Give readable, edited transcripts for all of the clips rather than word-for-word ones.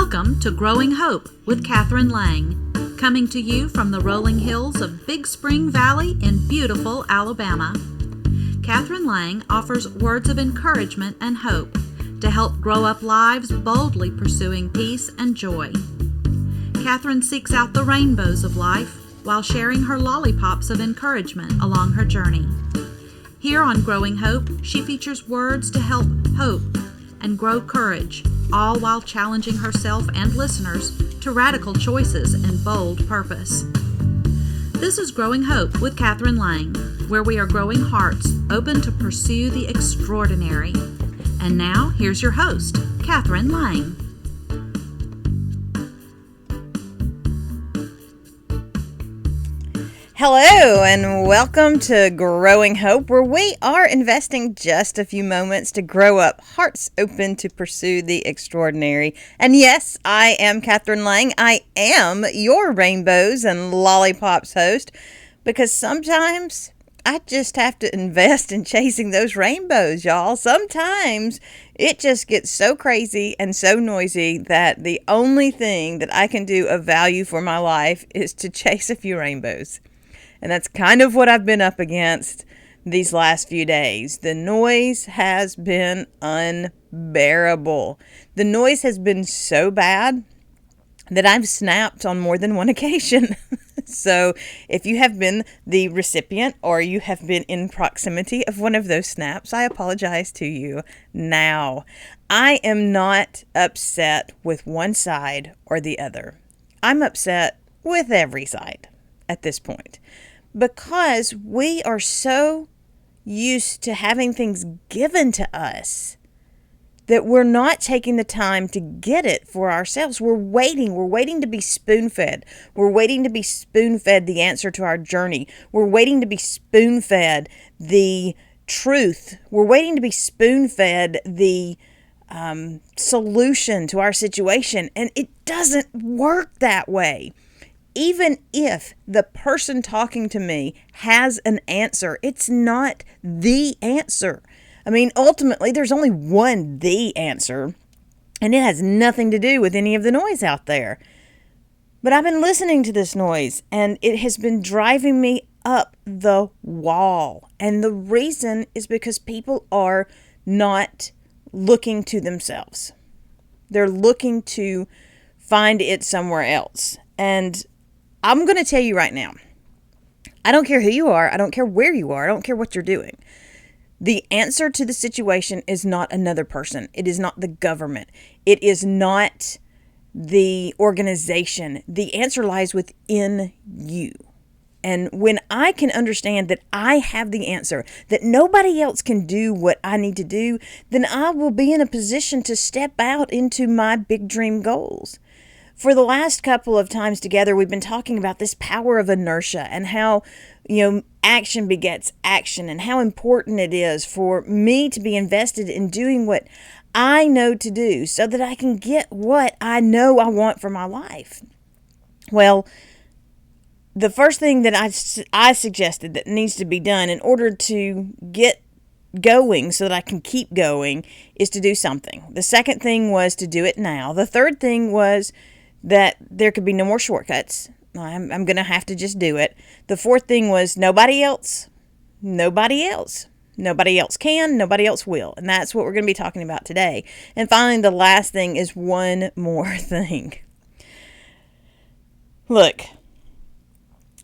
Welcome to Growing Hope with Catherine Lang, coming to you from the rolling hills of Big Spring Valley in beautiful Alabama. Catherine Lang offers words of encouragement and hope to help grow up lives boldly pursuing peace and joy. Catherine seeks out the rainbows of life while sharing her lollipops of encouragement along her journey. Here on Growing Hope, she features words to help hope and grow courage, all while challenging herself and listeners to radical choices and bold purpose. This is Growing Hope with Catherine Lang, where we are growing hearts open to pursue the extraordinary. And now, here's your host, Catherine Lang. Hello and welcome to Growing Hope, where we are investing just a few moments to grow up hearts open to pursue the extraordinary. And yes, I am Catherine Lang. I am your Rainbows and Lollipops host, because sometimes I just have to invest in chasing those rainbows, y'all. Sometimes it just gets so crazy and so noisy that the only thing that I can do of value for my life is to chase a few rainbows. And that's kind of what I've been up against these last few days. The noise has been unbearable. The noise has been so bad that I've snapped on more than one occasion. So if you have been the recipient or you have been in proximity of one of those snaps, I apologize to you now. I am not upset with one side or the other. I'm upset with every side at this point, because we are so used to having things given to us that we're not taking the time to get it for ourselves. We're waiting to be spoon-fed. We're waiting to be spoon-fed the answer to our journey. We're waiting to be spoon-fed the truth. We're waiting to be spoon-fed the solution to our situation, and it doesn't work that way. Even if the person talking to me has an answer, it's not the answer. I mean, ultimately, there's only one the answer, and it has nothing to do with any of the noise out there. But I've been listening to this noise, and it has been driving me up the wall. And the reason is because people are not looking to themselves. They're looking to find it somewhere else. And I'm going to tell you right now, I don't care who you are. I don't care where you are. I don't care what you're doing. The answer to the situation is not another person. It is not the government. It is not the organization. The answer lies within you. And when I can understand that I have the answer, that nobody else can do what I need to do, then I will be in a position to step out into my big dream goals. For the last couple of times together, we've been talking about this power of inertia and how, action begets action, and how important it is for me to be invested in doing what I know to do so that I can get what I know I want for my life. Well, the first thing that I suggested that needs to be done in order to get going so that I can keep going is to do something. The second thing was to do it now. The third thing was that there could be no more shortcuts. I'm going to have to just do it. The fourth thing was nobody else can, nobody else will. And that's what we're going to be talking about today. And finally, the last thing is one more thing. Look,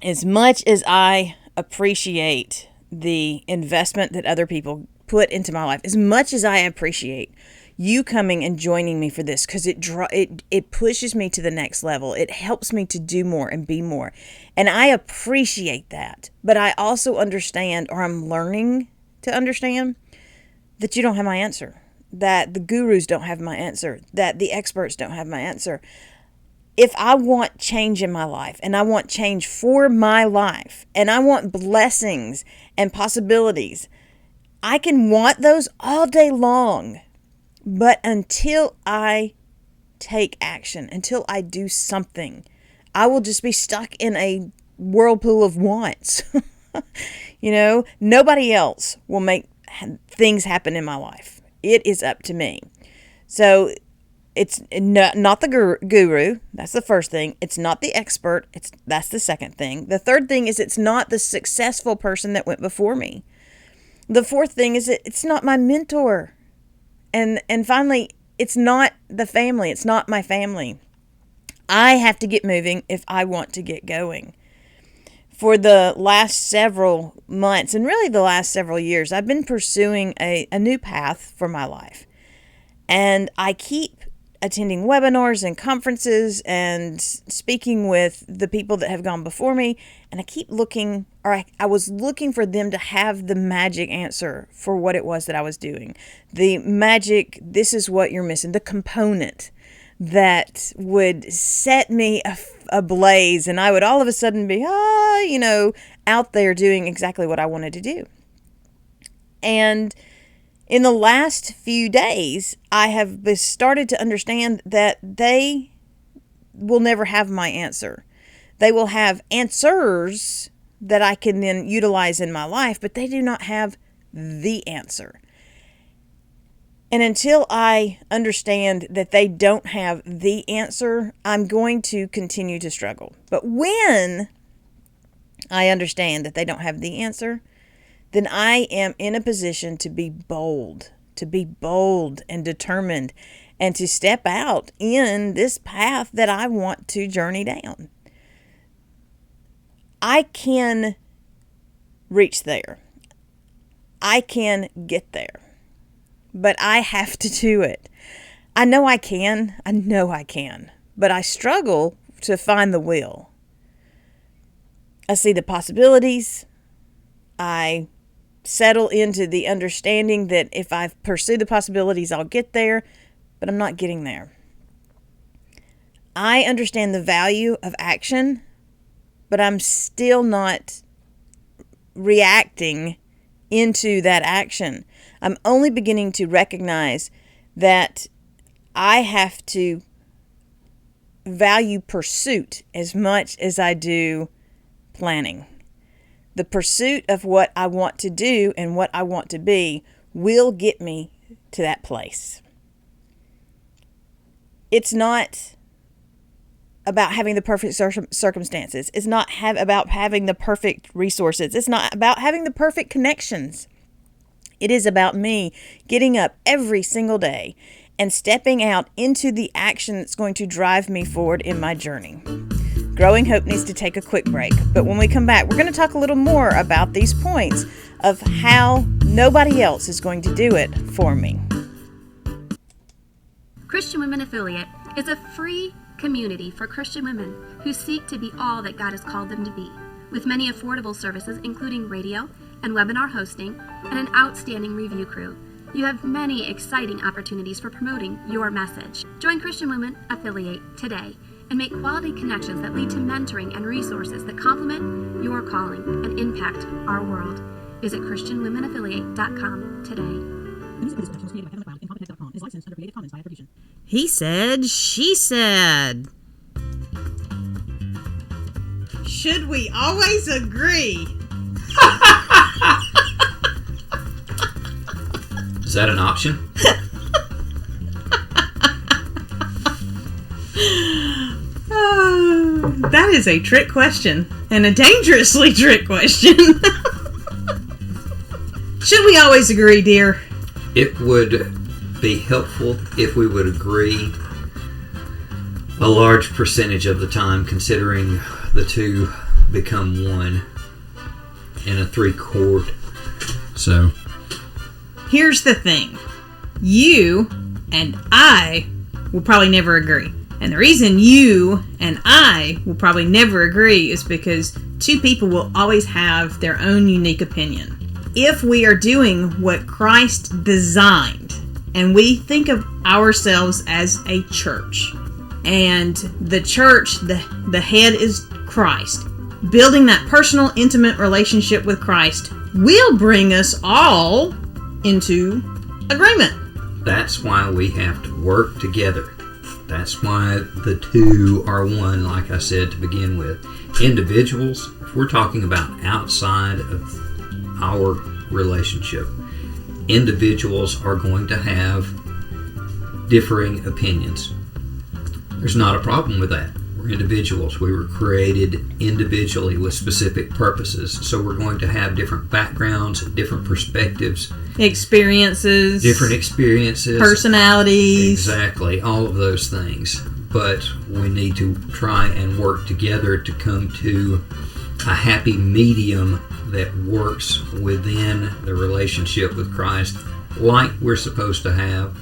as much as I appreciate the investment that other people put into my life, as much as I appreciate you coming and joining me for this, because it pushes me to the next level. It helps me to do more and be more. And I appreciate that. But I also understand, or I'm learning to understand, that you don't have my answer. That the gurus don't have my answer. That the experts don't have my answer. If I want change in my life, and I want change for my life, and I want blessings and possibilities, I can want those all day long. But until I take action, until I do something, I will just be stuck in a whirlpool of wants. Nobody else will make things happen in my life. It is up to me. So It's not the guru. That's the first thing. It's not the expert. That's the second thing. The third thing is it's not the successful person that went before me. The fourth thing is it's not my mentor. And finally, it's not the family. It's not my family. I have to get moving if I want to get going. For the last several months, and really the last several years, I've been pursuing a new path for my life. And I keep attending webinars and conferences and speaking with the people that have gone before me. And I keep looking, or I was looking for them to have the magic answer for what it was that I was doing. The magic, this is what you're missing, the component that would set me ablaze. And I would all of a sudden be, out there doing exactly what I wanted to do. And in the last few days, I have started to understand that they will never have my answer. They will have answers that I can then utilize in my life, but they do not have the answer. And until I understand that they don't have the answer, I'm going to continue to struggle. But when I understand that they don't have the answer, then I am in a position to be bold and determined, and to step out in this path that I want to journey down. I can reach there. I can get there. But I have to do it. I know I can, but I struggle to find the will. I see the possibilities. I settle into the understanding that if I pursue the possibilities, I'll get there, but I'm not getting there. I understand the value of action, but I'm still not reacting into that action. I'm only beginning to recognize that I have to value pursuit as much as I do planning. The pursuit of what I want to do and what I want to be will get me to that place. It's not about having the perfect circumstances. It's not about having the perfect resources. It's not about having the perfect connections. It is about me getting up every single day and stepping out into the action that's going to drive me forward in my journey. Growing Hope needs to take a quick break, but when we come back, we're going to talk a little more about these points of how nobody else is going to do it for me. Christian Women Affiliate is a free community for Christian women who seek to be all that God has called them to be, with many affordable services including radio and webinar hosting and an outstanding review crew. You have many exciting opportunities for promoting your message. Join Christian Women Affiliate today and make quality connections that lead to mentoring and resources that complement your calling and impact our world. Visit ChristianWomenAffiliate.com today. He said, she said. Should we always agree? Is that an option? That is a trick question, and a dangerously trick question. Should we always agree, dear? It would be helpful if we would agree a large percentage of the time, considering the two become one in a three chord. So, here's the thing. You and I will probably never agree. And the reason you and I will probably never agree is because two people will always have their own unique opinion. If we are doing what Christ designed, and we think of ourselves as a church, and the church, the head is Christ, building that personal, intimate relationship with Christ will bring us all into agreement. that's why we have to work together. That's why the two are one, like I said to begin with. Individuals, if we're talking about outside of our relationship, individuals are going to have differing opinions. There's not a problem with that. We're individuals. We were created individually with specific purposes. So we're going to have different backgrounds, different perspectives, experiences, personalities. Exactly, all of those things. But we need to try and work together to come to a happy medium that works within the relationship with Christ like we're supposed to have.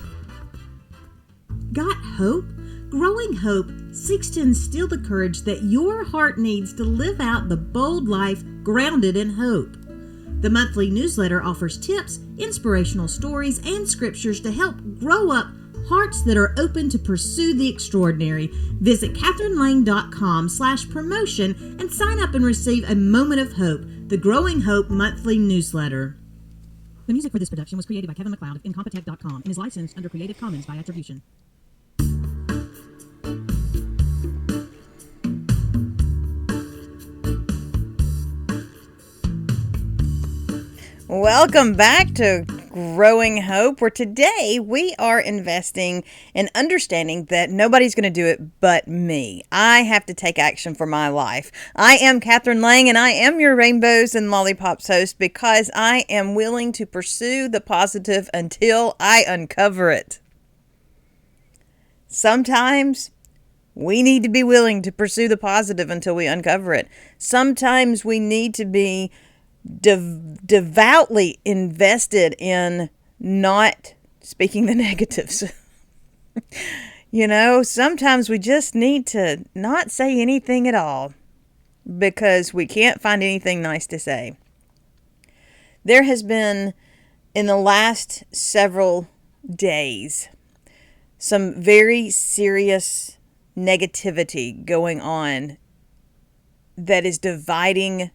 Got hope? Growing Hope seeks to instill the courage that your heart needs to live out the bold life grounded in hope. The monthly newsletter offers tips, inspirational stories, and scriptures to help grow up hearts that are open to pursue the extraordinary. Visit catherinelang.com/promotion and sign up and receive a moment of hope, the Growing Hope monthly newsletter. The music for this production was created by Kevin MacLeod of Incompetech.com and is licensed under Creative Commons by attribution. Welcome back to Growing Hope, where today we are investing in understanding that nobody's going to do it but me. I have to take action for my life. I am Catherine Lang, and I am your Rainbows and Lollipops host because I am willing to pursue the positive until I uncover it. Sometimes we need to be willing to pursue the positive until we uncover it. Sometimes we need to be devoutly invested in not speaking the negatives. Sometimes we just need to not say anything at all because we can't find anything nice to say. There has been, in the last several days, some very serious negativity going on that is dividing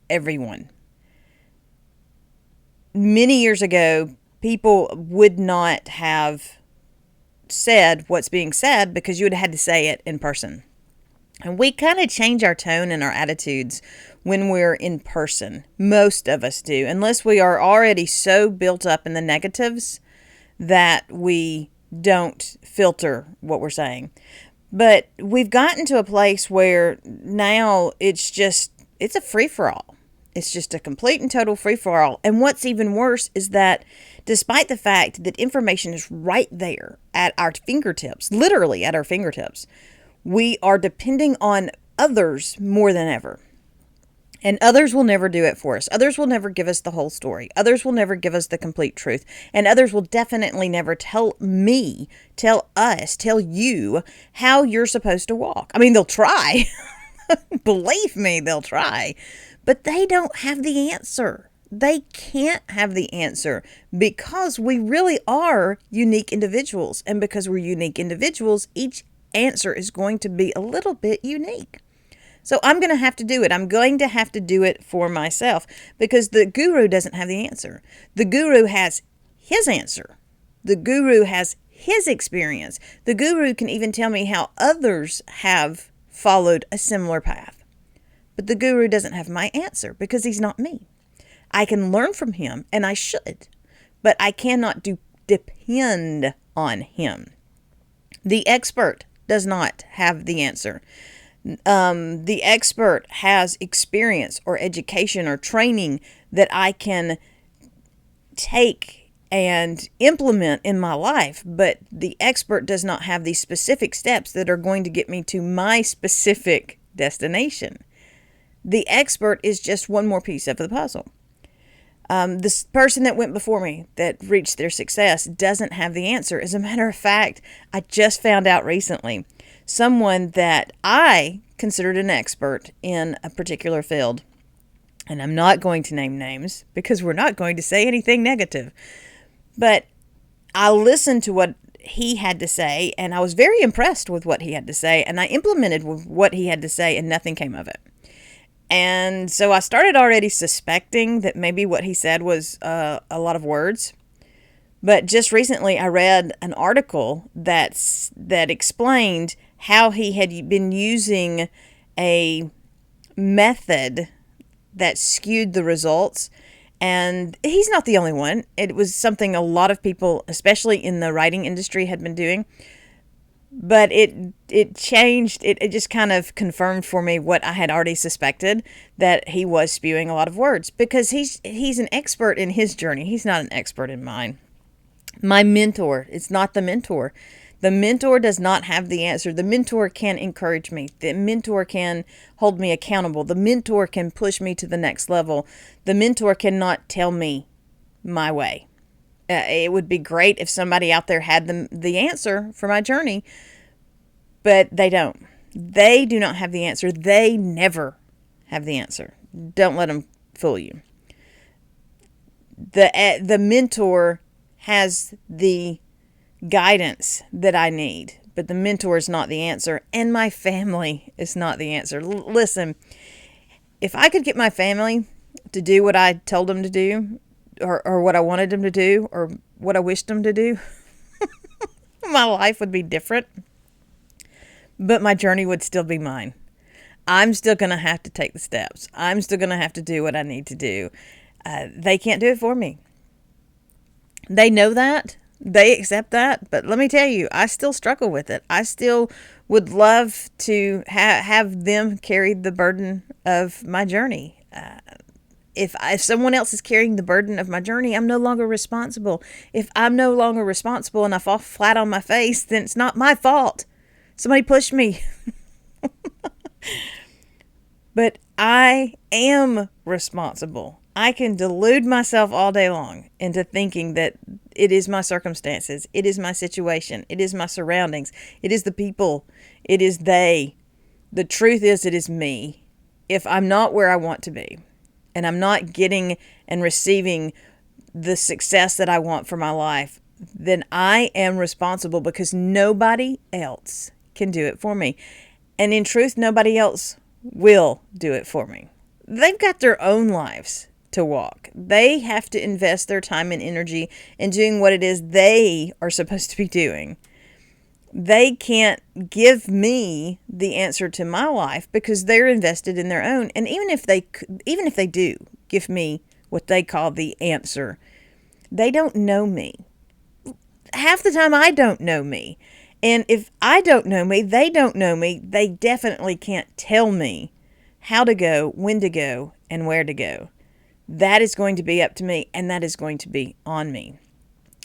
everyone. Many years ago, people would not have said what's being said because you would have had to say it in person. And we kind of change our tone and our attitudes when we're in person. Most of us do, unless we are already so built up in the negatives that we don't filter what we're saying. But we've gotten to a place where now it's a free-for-all. It's just a complete and total free-for-all. And what's even worse is that despite the fact that information is right there at our fingertips, literally at our fingertips, we are depending on others more than ever. And others will never do it for us. Others will never give us the whole story. Others will never give us the complete truth. And others will definitely never tell us, tell you how you're supposed to walk. I mean, they'll try. Believe me, they'll try. But they don't have the answer. They can't have the answer because we really are unique individuals. And because we're unique individuals, each answer is going to be a little bit unique. So I'm going to have to do it. I'm going to have to do it for myself because the guru doesn't have the answer. The guru has his answer. The guru has his experience. The guru can even tell me how others have followed a similar path. But the guru doesn't have my answer because he's not me. I can learn from him, and I should, but I cannot depend on him. The expert does not have the answer. The expert has experience or education or training that I can take and implement in my life, but the expert does not have the specific steps that are going to get me to my specific destination. The expert is just one more piece of the puzzle. This person that went before me that reached their success doesn't have the answer. As a matter of fact, I just found out recently someone that I considered an expert in a particular field, and I'm not going to name names because we're not going to say anything negative, but I listened to what he had to say, and I was very impressed with what he had to say, and I implemented what he had to say, and nothing came of it. And so I started already suspecting that maybe what he said was a lot of words. But just recently I read an article that explained how he had been using a method that skewed the results. And he's not the only one. It was something a lot of people, especially in the writing industry, had been doing. But it changed. It just kind of confirmed for me what I had already suspected, that he was spewing a lot of words, because he's an expert in his journey. He's not an expert in mine. My mentor, it's not the mentor. The mentor does not have the answer. The mentor can encourage me. The mentor can hold me accountable. The mentor can push me to the next level. The mentor cannot tell me my way. It would be great if somebody out there had the answer for my journey, but they don't. They do not have the answer. They never have the answer. Don't let them fool you. The mentor has the guidance that I need, but the mentor is not the answer, and my family is not the answer. Listen, if I could get my family to do what I told them to do, or what I wanted them to do, or what I wished them to do, my life would be different, but my journey would still be mine. I'm still going to have to take the steps. I'm still going to have to do what I need to do. They can't do it for me. They know that. They accept that. But let me tell you, I still struggle with it. I still would love to have them carry the burden of my journey. If someone else is carrying the burden of my journey, I'm no longer responsible. If I'm no longer responsible and I fall flat on my face, then it's not my fault. Somebody pushed me. But I am responsible. I can delude myself all day long into thinking that it is my circumstances, it is my situation, it is my surroundings, it is the people, it is they. The truth is, it is me. If I'm not where I want to be, and I'm not getting and receiving the success that I want for my life, then I am responsible, because nobody else can do it for me. And in truth, nobody else will do it for me. They've got their own lives to walk. They have to invest their time and energy in doing what it is they are supposed to be doing. They can't give me the answer to my life, because they're invested in their own. And even if they do give me what they call the answer, they don't know me. Half the time I don't know me. And if I don't know me, they don't know me. They definitely can't tell me how to go, when to go, and where to go. That is going to be up to me, and that is going to be on me.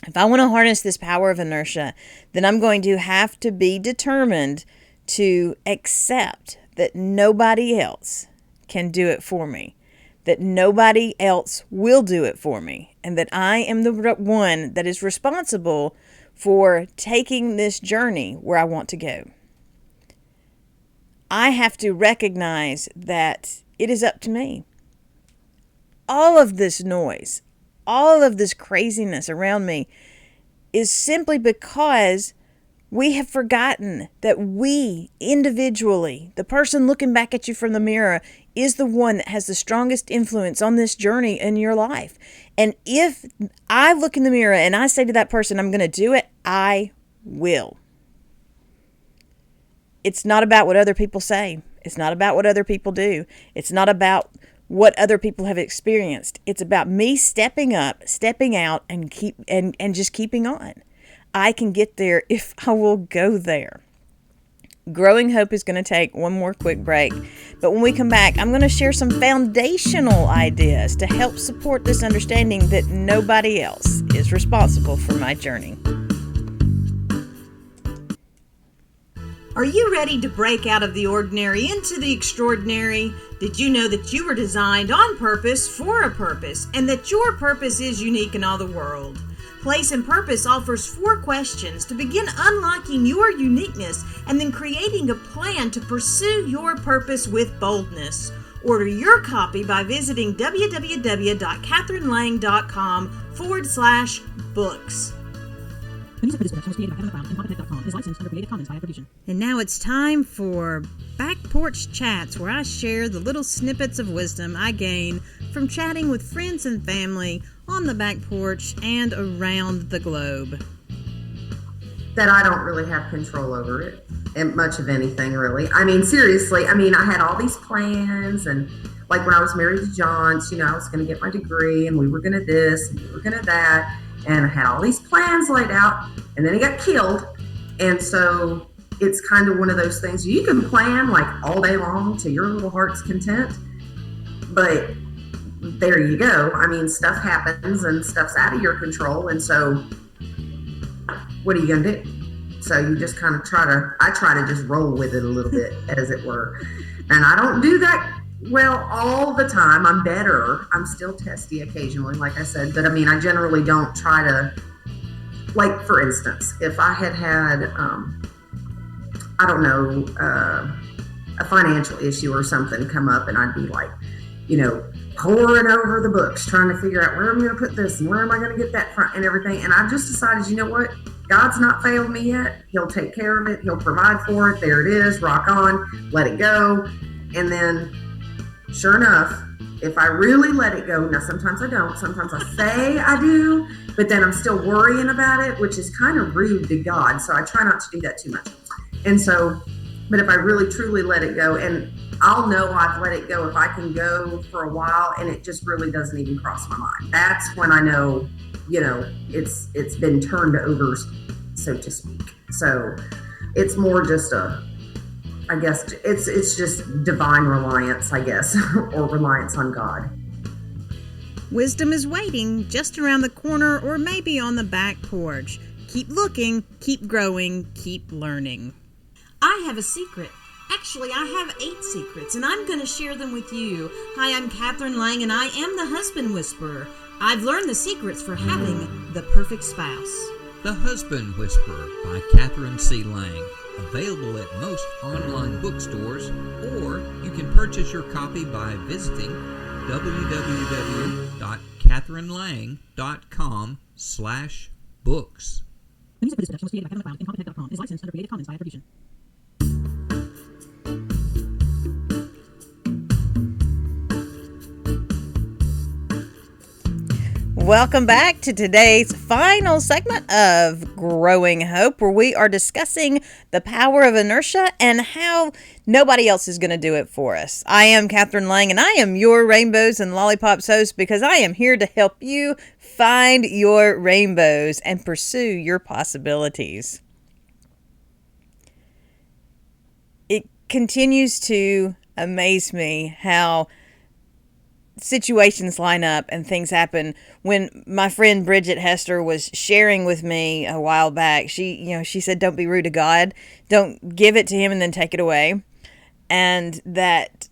If I want to harness this power of inertia, then I'm going to have to be determined to accept that nobody else can do it for me, that nobody else will do it for me, and that I am the one that is responsible for taking this journey where I want to go. I have to recognize that it is up to me. All of this noise, all of this craziness around me is simply because we have forgotten that we individually, the person looking back at you from the mirror, is the one that has the strongest influence on this journey in your life. And if I look in the mirror and I say to that person, I'm going to do it, I will. It's not about what other people say. It's not about what other people do. It's not about what other people have experienced. It's about me stepping up, stepping out, and just keeping on. I can get there if I will go there. Growing Hope is going to take one more quick break, but when we come back, I'm going to share some foundational ideas to help support this understanding that nobody else is responsible for my journey. Are you ready to break out of the ordinary into the extraordinary? Did you know that you were designed on purpose for a purpose, and that your purpose is unique in all the world? Place and Purpose offers 4 questions to begin unlocking your uniqueness and then creating a plan to pursue your purpose with boldness. Order your copy by visiting www.catherinelang.com/books. And now it's time for Back Porch Chats, where I share the little snippets of wisdom I gain from chatting with friends and family on the back porch and around the globe. That I don't really have control over it, and much of anything really. I mean, seriously, I had all these plans and like when I was married to John, I was going to get my degree and we were going to this and we were going to that. And I had all these plans laid out, and then he got killed. And so it's kind of one of those things you can plan like all day long to your little heart's content. But there you go. I mean, stuff happens and stuff's out of your control. And so what are you going to do? So you just kind of I try to just roll with it a little bit, as it were. And I don't do that well all the time. I'm better. I'm still testy occasionally, like I said. But I mean, I generally don't try to, like, for instance, if I had, I don't know, a financial issue or something come up, and I'd be like, poring over the books, trying to figure out where I'm going to put this and where am I going to get that from and everything. And I just decided, you know what? God's not failed me yet. He'll take care of it. He'll provide for it. There it is. Rock on. Let it go. And then, sure enough, if I really let it go, now sometimes I don't. Sometimes I say I do, but then I'm still worrying about it, which is kind of rude to God. So I try not to do that too much. And so, but if I really truly let it go, and I'll know I've let it go if I can go for a while and it just really doesn't even cross my mind. That's when I know, it's been turned over, so to speak. So it's more just I guess it's just divine reliance, I guess, or reliance on God. Wisdom is waiting just around the corner or maybe on the back porch. Keep looking, keep growing, keep learning. I have a secret. Actually, I have 8 secrets, and I'm going to share them with you. Hi, I'm Catherine Lang, and I am the Husband Whisperer. I've learned the secrets for having the perfect spouse. The Husband Whisperer by Catherine C. Lang. Available at most online bookstores, or you can purchase your copy by visiting www.catherinelang.com/books. The music for this production was created by Kevin MacLeod and Competech.com. Is licensed under Creative Commons by attribution. Welcome back to today's final segment of Growing Hope, where we are discussing the power of inertia and how nobody else is going to do it for us. I am Catherine Lang, and I am your Rainbows and Lollipops host because I am here to help you find your rainbows and pursue your possibilities. It continues to amaze me how situations line up and things happen. When my friend Bridget Hester was sharing with me a while back, she said, don't be rude to God. Don't give it to him and then take it away. And that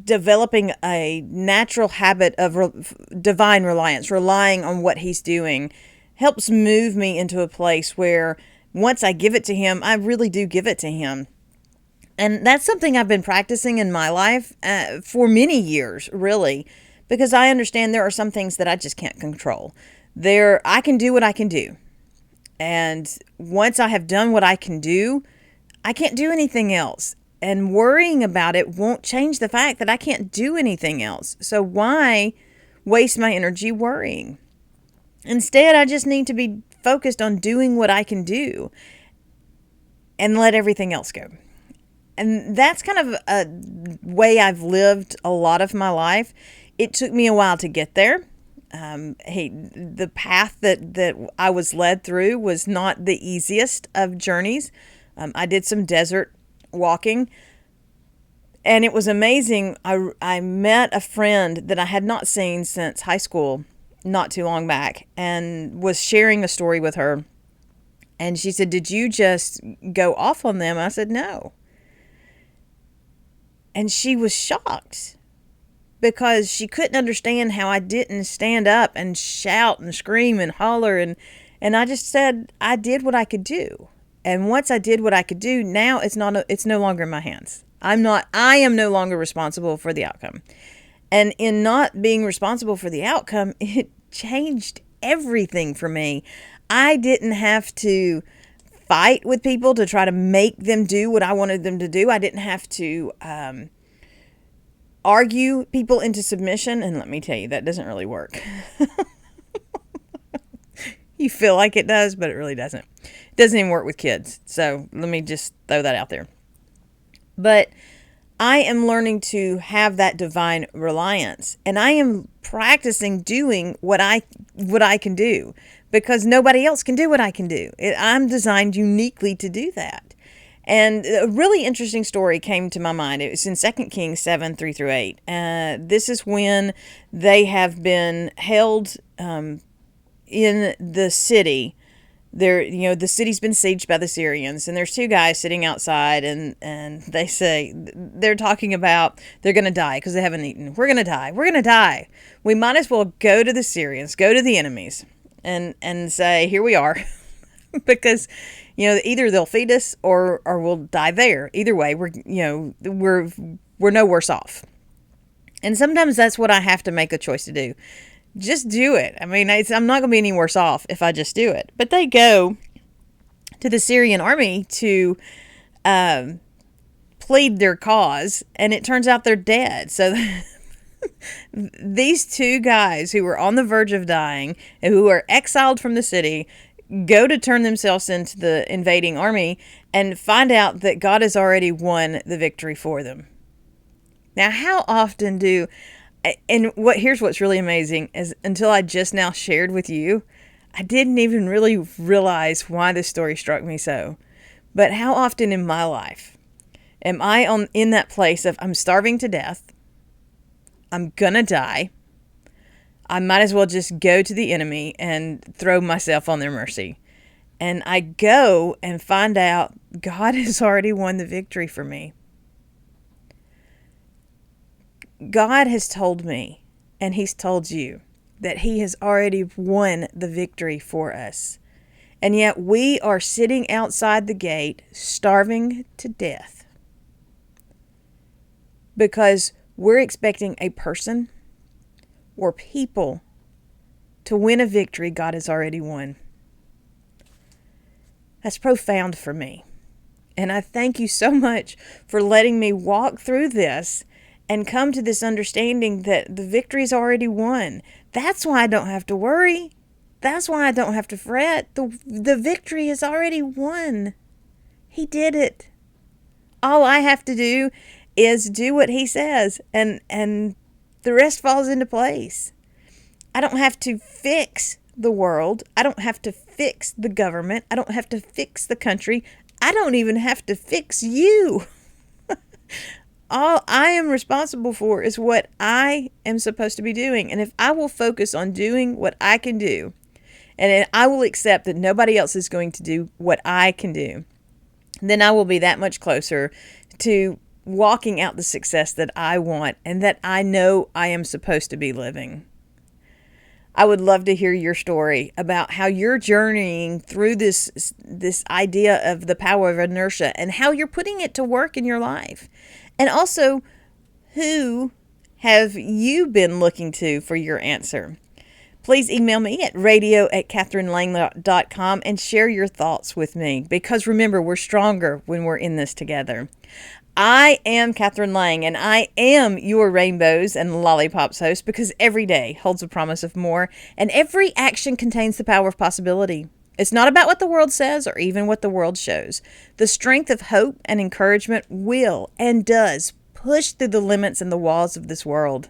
developing a natural habit of divine reliance, relying on what he's doing, helps move me into a place where once I give it to him, I really do give it to him. And that's something I've been practicing in my life for many years, really, because I understand there are some things that I just can't control. I can do what I can do. And once I have done what I can do, I can't do anything else. And worrying about it won't change the fact that I can't do anything else. So why waste my energy worrying? Instead, I just need to be focused on doing what I can do and let everything else go. And that's kind of a way I've lived a lot of my life. It took me a while to get there. The path that I was led through was not the easiest of journeys. I did some desert walking, and it was amazing. I met a friend that I had not seen since high school not too long back, and was sharing a story with her. And she said, "Did you just go off on them?" I said, "No." And she was shocked because she couldn't understand how I didn't stand up and shout and scream and holler. And I just said, I did what I could do. And once I did what I could do, now it's no longer in my hands. I am no longer responsible for the outcome. And in not being responsible for the outcome, it changed everything for me. I didn't have to fight with people to try to make them do what I wanted them to do. I didn't have to argue people into submission. And let me tell you, that doesn't really work. You feel like it does, but it really doesn't. It doesn't even work with kids. So let me just throw that out there. But I am learning to have that divine reliance, and I am practicing doing what I can do, because nobody else can do what I can do. I'm designed uniquely to do that. And a really interesting story came to my mind. It was in 2 Kings 7, 3-8. This is when they have been held in the city. The city's been sieged by the Syrians, and there's two guys sitting outside, and they say, they're talking about they're going to die because they haven't eaten. We're going to die. We're going to die. We might as well go to the Syrians, go to the enemies, and say, here we are. Because, either they'll feed us or we'll die there. Either way, we're no worse off. And sometimes that's what I have to make a choice to do. Just do it. I mean, I'm not going to be any worse off if I just do it. But they go to the Syrian army to plead their cause, and it turns out they're dead. So these two guys who were on the verge of dying and who are exiled from the city go to turn themselves into the invading army and find out that God has already won the victory for them. Now, how often here's what's really amazing is, until I just now shared with you, I didn't even really realize why this story struck me so. But how often in my life am I in that place of, I'm starving to death, I'm gonna die, I might as well just go to the enemy and throw myself on their mercy. And I go and find out God has already won the victory for me. God has told me, and He's told you, that He has already won the victory for us. And yet we are sitting outside the gate, starving to death, because we're expecting a person or people to win a victory God has already won. That's profound for me. And I thank you so much for letting me walk through this and come to this understanding that the victory is already won. That's why I don't have to worry. That's why I don't have to fret. The victory is already won. He did it. All I have to do is do what He says, and the rest falls into place. I don't have to fix the world. I don't have to fix the government. I don't have to fix the country. I don't even have to fix you. All I am responsible for is what I am supposed to be doing. And if I will focus on doing what I can do, and I will accept that nobody else is going to do what I can do, then I will be that much closer to walking out the success that I want and that I know I am supposed to be living. I would love to hear your story about how you're journeying through this idea of the power of inertia and how you're putting it to work in your life. And also, who have you been looking to for your answer? Please email me at radio@catherinelang.com and share your thoughts with me, because remember, we're stronger when we're in this together. I am Catherine Lang, and I am your Rainbows and Lollipops host, because every day holds a promise of more, and every action contains the power of possibility. It's not about what the world says or even what the world shows. The strength of hope and encouragement will and does push through the limits and the walls of this world.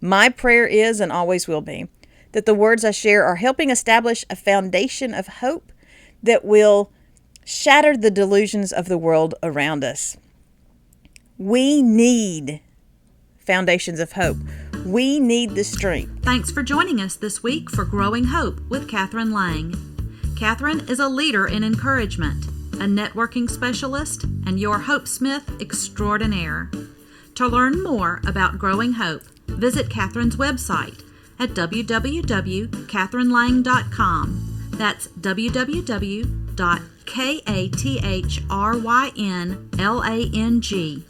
My prayer is, and always will be, that the words I share are helping establish a foundation of hope that will shatter the delusions of the world around us. We need foundations of hope. We need the strength. Thanks for joining us this week for Growing Hope with Catherine Lang. Catherine is a leader in encouragement, a networking specialist, and your Hope Smith extraordinaire. To learn more about Growing Hope, visit Catherine's website at www.catherinelang.com. That's www.katherinlang.com.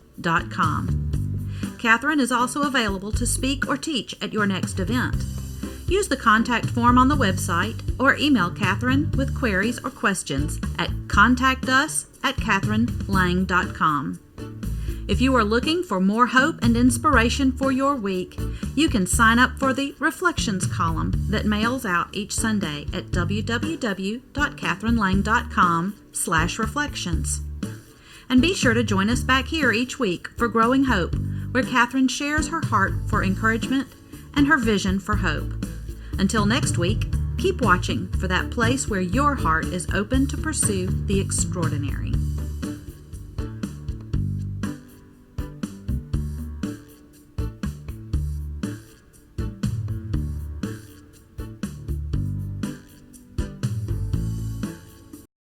Catherine is also available to speak or teach at your next event. Use the contact form on the website or email Catherine with queries or questions at contactus@catherinelang.com. If you are looking for more hope and inspiration for your week, you can sign up for the Reflections column that mails out each Sunday at www.catherinelang.com/reflections. And be sure to join us back here each week for Growing Hope, where Catherine shares her heart for encouragement and her vision for hope. Until next week, keep watching for that place where your heart is open to pursue the extraordinary.